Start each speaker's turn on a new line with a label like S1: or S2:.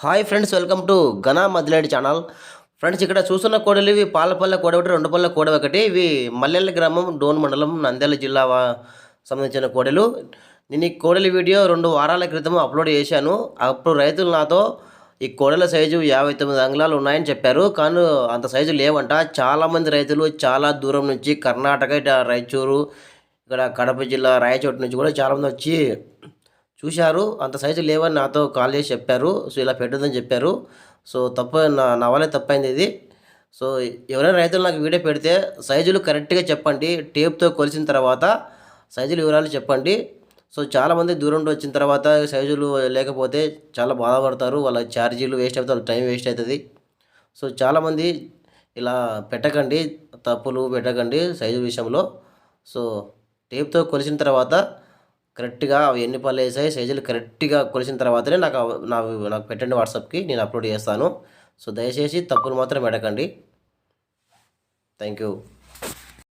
S1: Hi friends, welcome to Ghana Madiledi channel. Friends, ఇక్కడ చూస్తున్న కోడలు ఇవి పాలపల్లె కోడ ఒకటి, రెండు పల్లె కోడ ఒకటి. ఇవి మల్లెల గ్రామం, డోన్ మండలం, నంద్యాల జిల్లా సంబంధించిన కోడలు. నేను ఈ కోడలి వీడియో 2 వారాల క్రితం అప్లోడ్ చేశాను. అప్పుడు రైతులు నాతో ఈ కోడల సైజు 59 అంగుళాలు ఉన్నాయని చెప్పారు. కానీ అంత సైజు లేవంట. చాలామంది రైతులు చాలా దూరం నుంచి కర్ణాటక, ఇటు రాయచూరు, ఇక్కడ కడప జిల్లా రాయచోటి నుంచి కూడా చాలామంది వచ్చి చూశారు. అంత సైజు లేవని నాతో కాల్ చేసి చెప్పారు. సో ఇలా పెట్టొద్దని చెప్పారు. సో నా వల్లే తప్పైంది ఇది. సో ఎవరైనా రైతులు నాకు వీడియో పెడితే సైజులు కరెక్ట్గా చెప్పండి. టేప్తో కొలిసిన తర్వాత సైజులు వివరాలు చెప్పండి. సో చాలామంది దూరం నుండి వచ్చిన తర్వాత సైజులు లేకపోతే చాలా బాధపడతారు. వాళ్ళ ఛార్జీలు వేస్ట్ అవుతాయి, వాళ్ళ టైం వేస్ట్ అవుతుంది. సో చాలామంది ఇలా పెట్టకండి, తప్పులు పెట్టకండి సైజు విషయంలో. సో టేప్తో కొలిసిన తర్వాత కరెక్ట్గా అవి ఎన్ని పళ్ళు వేసాయి సైజులు కరెక్ట్గా కొలిసిన తర్వాతనే నాకు పెట్టండి వాట్సాప్కి, నేను అప్లోడ్ చేస్తాను. సో దయచేసి తప్పులు మాత్రం పెట్టకండి. Thank you.